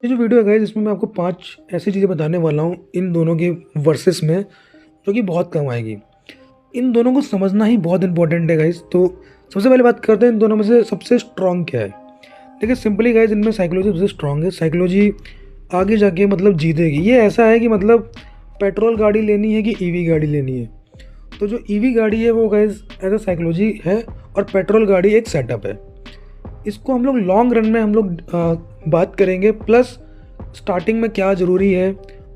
ये जो वीडियो है गाइस, इसमें मैं आपको 5 ऐसी चीज़ें बताने वाला हूँ इन दोनों के वर्सेस में, जो कि बहुत काम आएगी। इन दोनों को समझना ही बहुत इंपॉर्टेंट है गाइस। तो सबसे पहले बात करते हैं इन दोनों में से सबसे स्ट्रॉन्ग क्या है। देखिए सिंपली गाइस, इनमें साइकोलॉजी सबसे स्ट्रॉन्ग है। साइकोलॉजी आगे जाके मतलब जीतेगी। ये ऐसा है कि मतलब पेट्रोल गाड़ी लेनी है कि ईवी गाड़ी लेनी है। तो जो ईवी गाड़ी है वो गाइस एज अ साइकोलॉजी है, और पेट्रोल गाड़ी एक सेटअप है। इसको हम लोग लॉन्ग रन में हम लोग बात करेंगे, प्लस स्टार्टिंग में क्या ज़रूरी है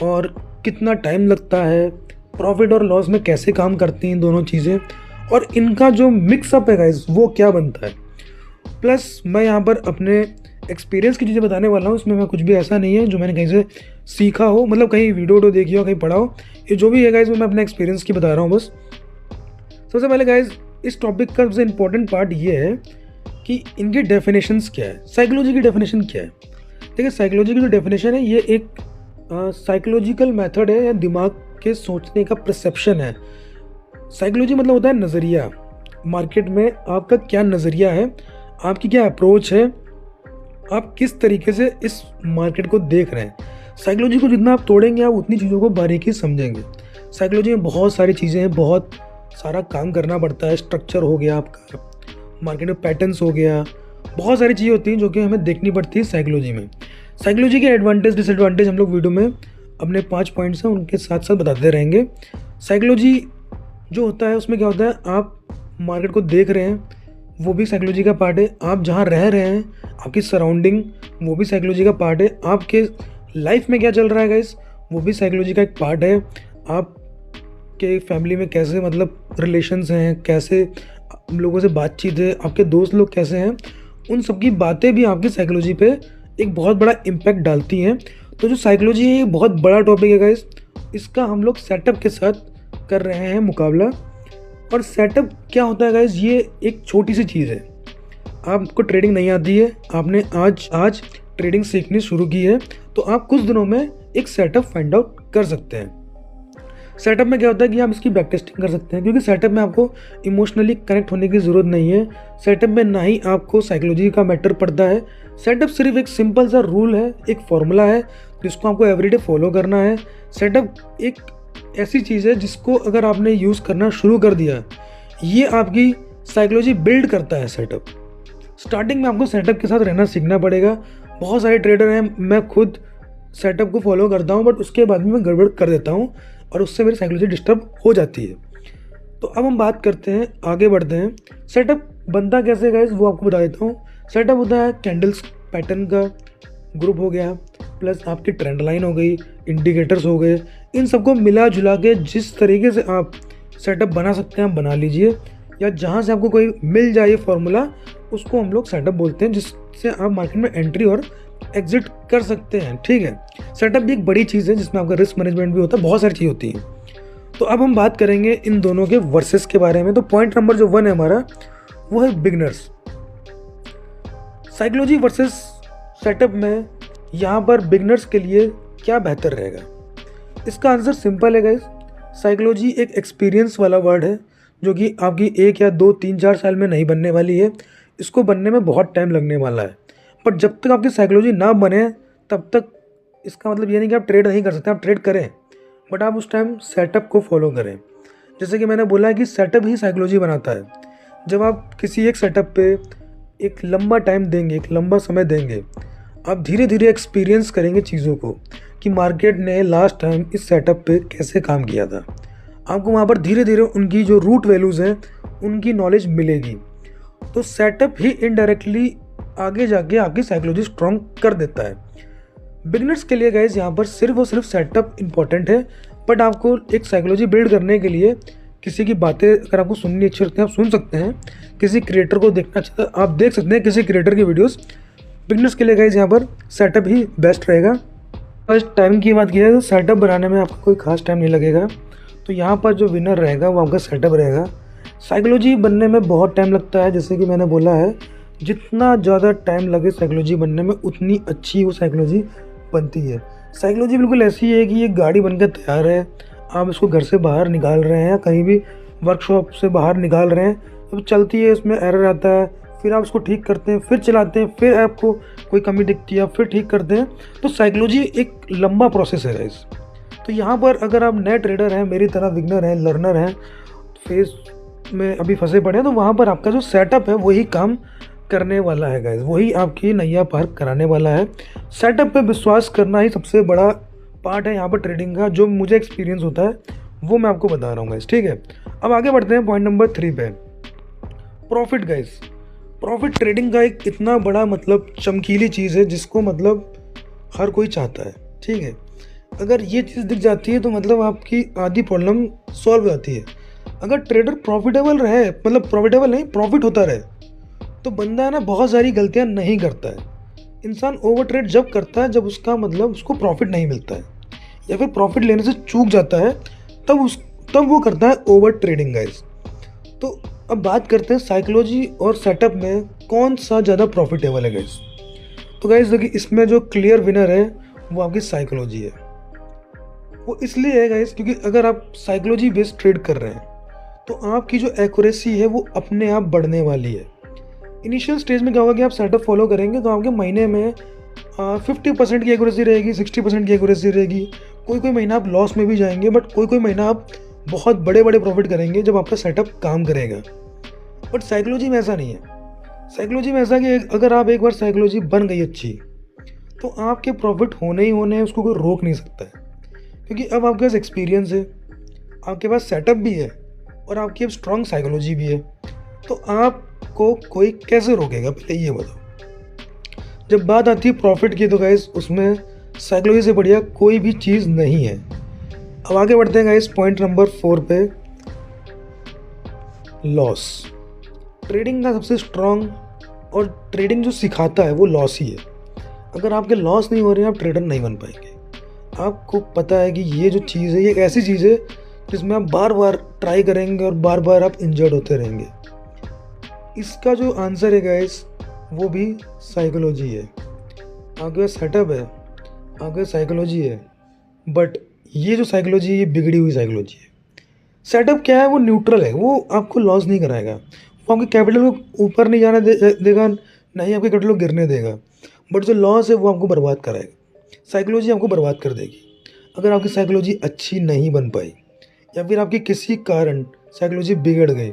और कितना टाइम लगता है, प्रॉफिट और लॉस में कैसे काम करती हैं दोनों चीज़ें, और इनका जो मिक्सअप है गाइस वो क्या बनता है। प्लस मैं यहाँ पर अपने एक्सपीरियंस की चीज़ें बताने वाला हूँ। इसमें मैं कुछ भी ऐसा नहीं है जो मैंने कहीं से सीखा हो, मतलब कहीं वीडियो देखी हो, कहीं पढ़ा हो। ये जो भी है गाइस वो मैं अपने एक्सपीरियंस की बता रहा हूँ बस। सबसे पहले गाइस, इस टॉपिक का सबसे इम्पोर्टेंट पार्ट ये है कि इनकी डेफिनेशंस क्या है, साइकोलॉजी की डेफिनेशन क्या है। देखिए साइकोलॉजी की जो डेफिनेशन है, ये एक साइकोलॉजिकल मेथड है या दिमाग के सोचने का परसेप्शन है। साइकोलॉजी मतलब होता है नज़रिया। मार्केट में आपका क्या नज़रिया है, आपकी क्या अप्रोच है, आप किस तरीके से इस मार्केट को देख रहे हैं। साइकोलॉजी को जितना आप तोड़ेंगे, आप उतनी चीज़ों को बारीकी समझेंगे। साइकोलॉजी में बहुत सारी चीज़ें हैं, बहुत सारा काम करना पड़ता है। स्ट्रक्चर हो गया आपका, मार्केट में पैटर्न्स हो गया, बहुत सारी चीज़ें होती हैं जो कि हमें देखनी पड़ती है साइकोलॉजी में। साइकोलॉजी के एडवांटेज डिसएडवांटेज हम लोग वीडियो में अपने 5 पॉइंट्स हैं उनके साथ साथ बताते रहेंगे। साइकोलॉजी जो होता है उसमें क्या होता है, आप मार्केट को देख रहे हैं, वो भी साइकोलॉजी का पार्ट है। आप जहाँ रह रहे हैं, आपकी सराउंडिंग, वो भी साइकोलॉजी का पार्ट है। आपके लाइफ में क्या चल रहा है गाइस, वो भी साइकोलॉजी का एक पार्ट है। आपके फैमिली में कैसे मतलब रिलेशंस हैं, कैसे लोगों से बातचीत है, आपके दोस्त लोग कैसे हैं, उन सब की बातें भी आपकी साइकोलॉजी पे एक बहुत बड़ा इम्पैक्ट डालती हैं। तो जो साइकोलॉजी है ये बहुत बड़ा टॉपिक है गाइस। इसका हम लोग सेटअप के साथ कर रहे हैं मुकाबला। और सेटअप क्या होता है गाइस, ये एक छोटी सी चीज़ है। आपको ट्रेडिंग नहीं आती है, आपने आज ट्रेडिंग सीखनी शुरू की है, तो आप कुछ दिनों में एक सेटअप फाइंड आउट कर सकते हैं। सेटअप में क्या होता है कि आप इसकी बैक टेस्टिंग कर सकते हैं, क्योंकि सेटअप में आपको इमोशनली कनेक्ट होने की ज़रूरत नहीं है। सेटअप में ना ही आपको साइकोलॉजी का मैटर पड़ता है। सेटअप सिर्फ एक सिंपल सा रूल है, एक फॉर्मूला है जिसको आपको एवरीडे फॉलो करना है। सेटअप एक ऐसी चीज़ है जिसको अगर आपने यूज़ करना शुरू कर दिया, ये आपकी साइकोलॉजी बिल्ड करता है। सेटअप स्टार्टिंग में आपको सेटअप के साथ रहना सीखना पड़ेगा। बहुत सारे ट्रेडर हैं, मैं खुद सेटअप को फॉलो करता हूँ, बट उसके बाद में मैं गड़बड़ कर देता हूँ और उससे मेरी साइकोलॉजी डिस्टर्ब हो जाती है। तो अब हम बात करते हैं, आगे बढ़ते हैं। सेटअप बनता कैसे गाइस वो आपको बता देता हूँ। सेटअप होता है कैंडल्स पैटर्न का ग्रुप हो गया, प्लस आपकी ट्रेंड लाइन हो गई, इंडिकेटर्स हो गए। इन सबको मिला जुला के जिस तरीके से आप सेटअप बना सकते हैं आप बना लीजिए, या जहाँ से आपको कोई मिल जाए फॉर्मूला, उसको हम लोग सेटअप बोलते हैं, जिससे आप मार्केट में एंट्री और एग्जिट कर सकते हैं। ठीक है, सेटअप भी एक बड़ी चीज़ है जिसमें आपका रिस्क मैनेजमेंट भी होता है, बहुत सारी चीज़ होती हैं। तो अब हम बात करेंगे इन दोनों के वर्सेस के बारे में। तो पॉइंट नंबर जो 1 है हमारा, वो है बिगनर्स। साइकोलॉजी वर्सेस सेटअप में यहाँ पर बिगनर्स के लिए क्या बेहतर रहेगा, इसका आंसर सिंपल है गाइस। साइकोलॉजी एक एक्सपीरियंस वाला वर्ड है जो कि आपकी 1 या 2 3 4 साल में नहीं बनने वाली है। इसको बनने में बहुत टाइम लगने वाला है। बट जब तक आपकी साइकोलॉजी ना बने तब तक इसका मतलब ये नहीं कि आप ट्रेड नहीं कर सकते, आप ट्रेड करें, बट आप उस टाइम सेटअप को फॉलो करें। जैसे कि मैंने बोला कि सेटअप ही साइकोलॉजी बनाता है। जब आप किसी एक सेटअप पे एक लंबा टाइम देंगे, एक लंबा समय देंगे, आप धीरे धीरे एक्सपीरियंस करेंगे चीज़ों को कि मार्केट ने लास्ट टाइम इस सेटअप पे कैसे काम किया था। आपको वहाँ पर धीरे धीरे उनकी जो रूट वैल्यूज़ हैं उनकी नॉलेज मिलेगी। तो सेटअप ही इनडायरेक्टली आगे जाके आपकी साइकोलॉजी स्ट्रॉन्ग कर देता है। बिगनर्स के लिए गाइज यहाँ पर सिर्फ और सिर्फ सेटअप इंपॉर्टेंट है, बट आपको एक साइकोलॉजी बिल्ड करने के लिए किसी की बातें अगर आपको सुननी अच्छी लगती है आप सुन सकते हैं, किसी क्रिएटर को देखना अच्छा आप देख सकते हैं, किसी क्रिएटर की वीडियोस। बिगनर्स के लिए गाइज यहाँ पर सेटअप ही बेस्ट रहेगा। फर्स्ट टाइम की बात की है तो सेटअप बनाने में आपको कोई खास टाइम नहीं लगेगा। तो यहाँ पर जो विनर रहेगा वो आपका सेटअप रहेगा। साइकोलॉजी बनने में बहुत टाइम लगता है, जैसे कि मैंने बोला है, जितना ज़्यादा टाइम लगे साइकोलॉजी बनने में उतनी अच्छी वो साइकोलॉजी बनती है। साइकोलॉजी बिल्कुल ऐसी है कि ये गाड़ी बनकर तैयार है, आप इसको घर से बाहर निकाल रहे हैं या कहीं भी वर्कशॉप से बाहर निकाल रहे हैं, तो चलती है, इसमें एरर आता है, फिर आप उसको ठीक करते हैं, फिर चलाते हैं, फिर आपको कोई कमी दिखती है, फिर ठीक करते हैं। तो साइकोलॉजी एक लंबा प्रोसेस है गाइस। तो यहाँ पर अगर आप नए ट्रेडर हैं, मेरी तरह बिगनर हैं, लर्नर हैं, फेस में अभी फंसे पड़े हैं, तो वहाँ पर आपका जो सेटअप है वही काम करने वाला है गाइस, वही आपकी नैया पार कराने वाला है। सेटअप पे विश्वास करना ही सबसे बड़ा पार्ट है यहाँ पर ट्रेडिंग का, जो मुझे एक्सपीरियंस होता है वो मैं आपको बता रहा हूँ गाइस, ठीक है। अब आगे बढ़ते हैं पॉइंट नंबर 3 पे, प्रॉफिट गाइस। प्रॉफिट ट्रेडिंग का एक इतना बड़ा मतलब चमकीली चीज़ है जिसको मतलब हर कोई चाहता है, ठीक है। अगर ये चीज़ दिख जाती है तो मतलब आपकी आधी प्रॉब्लम सॉल्व हो जाती है। अगर ट्रेडर प्रॉफिटेबल रहे, मतलब प्रॉफिटेबल नहीं, प्रॉफिट होता रहे, तो बंदा है ना बहुत सारी गलतियां नहीं करता है। इंसान ओवर ट्रेड जब करता है जब उसका मतलब उसको प्रॉफिट नहीं मिलता है या फिर प्रॉफिट लेने से चूक जाता है, तब वो करता है ओवर ट्रेडिंग गाइस। तो अब बात करते हैं साइकोलॉजी और सेटअप में कौन सा ज़्यादा प्रॉफिटेबल है गाइस। तो गाइस देखिए, इसमें जो क्लियर विनर है वो आपकी साइकोलॉजी है। वो इसलिए है गाइस क्योंकि अगर आप साइकोलॉजी बेस्ड ट्रेड कर रहे हैं तो आपकी जो एक्यूरेसी है वो अपने आप बढ़ने वाली है। इनिशियल स्टेज में क्या होगा कि आप सेटअप फॉलो करेंगे तो आपके महीने में 50% की एक्यूरेसी रहेगी, 60% की एक्यूरेसी रहेगी। कोई महीना आप लॉस में भी जाएंगे, बट कोई महीना आप बहुत बड़े बड़े प्रॉफिट करेंगे जब आपका सेटअप काम करेगा। बट साइकोलॉजी में ऐसा नहीं है। साइकोलॉजी में ऐसा कि अगर आप एक बार साइकोलॉजी बन गई अच्छी, तो आपके प्रॉफिट होने ही होने हैं, उसको कोई रोक नहीं सकता है। क्योंकि अब आपके पास एक्सपीरियंस है, आपके पास सेटअप भी है और आपकी अब स्ट्रॉन्ग साइकोलॉजी भी है, तो आपको कोई कैसे रोकेगा, पहले ये बताओ। जब बात आती है प्रॉफिट की तो गाइस उसमें साइकोलॉजी से बढ़िया कोई भी चीज़ नहीं है। अब आगे बढ़ते हैं गाइस पॉइंट नंबर 4 पे, लॉस। ट्रेडिंग का सबसे स्ट्रॉन्ग और ट्रेडिंग जो सिखाता है वो लॉस ही है। अगर आपके लॉस नहीं हो रहे हैं आप ट्रेडर नहीं बन पाएंगे। आपको पता है कि ये जो चीज़ है ये एक ऐसी चीज़ है जिसमें आप बार बार ट्राई करेंगे और बार बार आप इंजर्ड होते रहेंगे। इसका जो आंसर है गाइस वो भी साइकोलॉजी है। आपके पास सेटअप है, आपके पास साइकोलॉजी है, बट ये जो साइकोलॉजी है ये बिगड़ी हुई साइकोलॉजी है। सेटअप क्या है, वो न्यूट्रल है, वो आपको लॉस नहीं कराएगा, वो आपके कैपिटल को ऊपर नहीं जाने देगा, ना ही आपके कैपिटल को गिरने देगा। बट जो लॉस है वो आपको बर्बाद कराएगा। साइकोलॉजी आपको बर्बाद कर देगी। अगर आपकी साइकोलॉजी अच्छी नहीं बन पाई या फिर आपकी किसी कारण साइकोलॉजी बिगड़ गई,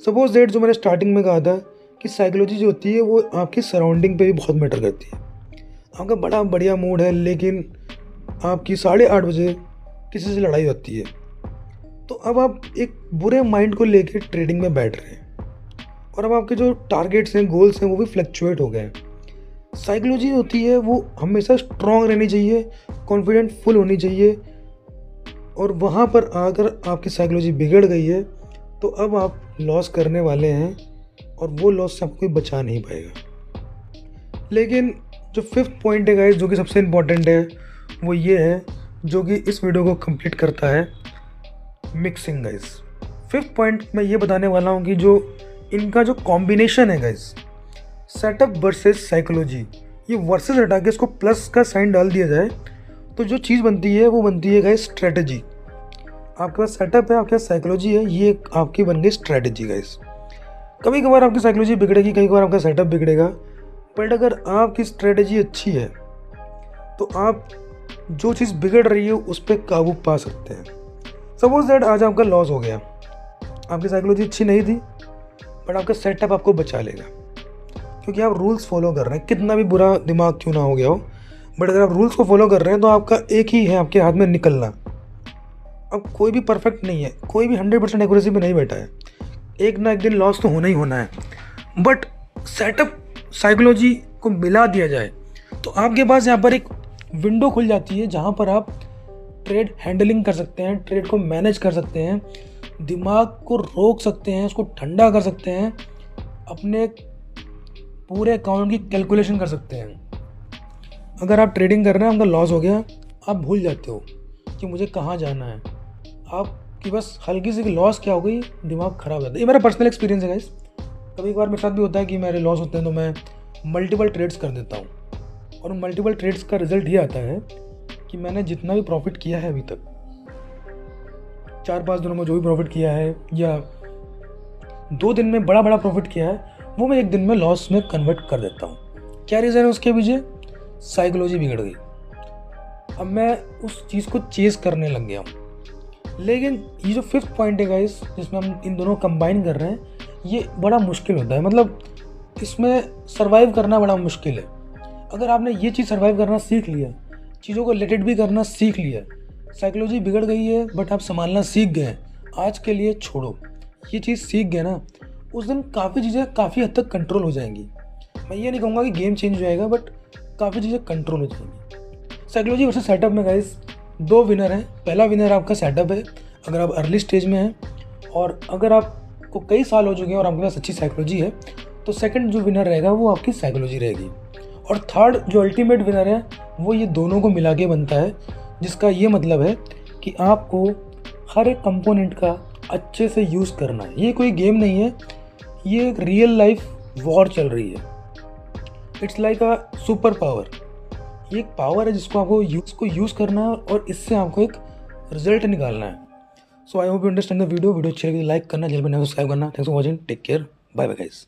सपोज दैट जो मैंने स्टार्टिंग में कहा था कि साइकोलॉजी जो होती है वो आपकी सराउंडिंग पे भी बहुत मैटर करती है। आपका बड़ा बढ़िया मूड है लेकिन आपकी 8:30 बजे किसी से लड़ाई होती है, तो अब आप एक बुरे माइंड को लेकर ट्रेडिंग में बैठ रहे हैं और अब आपके जो टारगेट्स हैं, गोल्स हैं, वो भी फ्लक्चुएट हो गए हैं। साइकोलॉजी होती है वो हमेशा स्ट्रॉन्ग रहनी चाहिए, कॉन्फिडेंट फुल होनी चाहिए, और वहाँ पर अगर आपकी साइकोलॉजी बिगड़ गई है तो अब आप लॉस करने वाले हैं और वो लॉस से आपको कोई बचा नहीं पाएगा। लेकिन जो 5th पॉइंट है गाइस, जो कि सबसे इम्पॉर्टेंट है, वो ये है जो कि इस वीडियो को कंप्लीट करता है, मिक्सिंग गाइस। 5th पॉइंट मैं ये बताने वाला हूँ कि जो इनका जो कॉम्बिनेशन है गाइस, सेटअप वर्सेस साइकोलॉजी, ये वर्सेस हटा के इसको प्लस का साइन डाल दिया जाए तो जो चीज़ बनती है वो बनती है गाइस स्ट्रेटजी। आपके पास सेटअप है, आपके पास साइकोलॉजी है, ये आपकी बन गई स्ट्रेटजी गाइस। कभी कभार आपकी साइकोलॉजी बिगड़ेगी, कई बार आपका सेटअप बिगड़ेगा, बट अगर आपकी स्ट्रेटजी अच्छी है तो आप जो चीज़ बिगड़ रही है उस पर काबू पा सकते हैं। सपोज दैट आज आपका लॉस हो गया, आपकी साइकोलॉजी अच्छी नहीं थी, बट आपका सेटअप आपको बचा लेगा क्योंकि आप रूल्स फॉलो कर रहे हैं। कितना भी बुरा दिमाग क्यों ना हो गया हो, बट अगर आप रूल्स को फॉलो कर रहे हैं तो आपका एक ही है आपके हाथ में, निकलना। अब कोई भी परफेक्ट नहीं है, कोई भी 100% एक्यूरेसी में नहीं बैठा है, एक ना एक दिन लॉस तो होना ही होना है। बट सेटअप साइकोलॉजी को मिला दिया जाए तो आपके पास यहाँ पर एक विंडो खुल जाती है जहाँ पर आप ट्रेड हैंडलिंग कर सकते हैं, ट्रेड को मैनेज कर सकते हैं, दिमाग को रोक सकते हैं, उसको ठंडा कर सकते हैं, अपने पूरे अकाउंट की कैलकुलेशन कर सकते हैं। अगर आप ट्रेडिंग कर रहे हैं, आपका लॉस हो गया, आप भूल जाते हो कि मुझे कहाँ जाना है। आपकी बस हल्की सी लॉस क्या हो गई, दिमाग खराब हो जाता है। ये मेरा पर्सनल एक्सपीरियंस है गाइस। कभी कभार मेरे साथ भी होता है कि मेरे लॉस होते हैं तो मैं मल्टीपल ट्रेड्स कर देता हूँ, और उन मल्टीपल ट्रेड्स का रिजल्ट ये आता है कि मैंने जितना भी प्रॉफिट किया है अभी तक, 4-5 दिनों में जो भी प्रॉफिट किया है या 2 दिन में बड़ा प्रॉफिट किया है, वो मैं एक दिन में लॉस में कन्वर्ट कर देता हूँ। क्या रीज़न है उसके पीछे? साइकोलॉजी बिगड़ गई। अब मैं उस चीज़ को चेज़ करने लग गया हूँ। लेकिन ये जो 5th पॉइंट है गाइस, जिसमें हम इन दोनों कंबाइन कर रहे हैं, ये बड़ा मुश्किल होता है। मतलब इसमें सर्वाइव करना बड़ा मुश्किल है। अगर आपने ये चीज़ सर्वाइव करना सीख लिया, चीज़ों को लेट इट भी करना सीख लिया, साइकोलॉजी बिगड़ गई है बट आप संभालना सीख गए, आज के लिए छोड़ो, ये चीज़ सीख गए ना, उस दिन काफ़ी चीज़ें काफ़ी हद तक कंट्रोल हो जाएंगी। मैं ये नहीं कहूँगा कि गेम चेंज हो जाएगा, बट काफ़ी चीज़ें कंट्रोल हो जाएंगी। साइकोलॉजी वर्सेस सेटअप में गाइस 2 विनर हैं। पहला विनर आपका सेटअप है, अगर आप अर्ली स्टेज में हैं और अगर आपको कई साल हो चुके हैं और आपके पास अच्छी साइकोलॉजी है, तो सेकंड जो विनर रहेगा वो आपकी साइकोलॉजी रहेगी। और थर्ड जो अल्टीमेट विनर है वो ये दोनों को मिला के बनता है, जिसका ये मतलब है कि आपको हर एक कंपोनेंट का अच्छे से यूज़ करना है। ये कोई गेम नहीं है, ये एक रियल लाइफ वॉर चल रही है। It's like a super power. ये एक पावर है जिसको आपको यूज़ करना है और इससे आपको एक रिजल्ट निकालना है। So I hope you understand the video अच्छी लगी लाइक करना, चैनल पर सब्सक्राइब करना। Thanks for watching, take care, bye bye guys.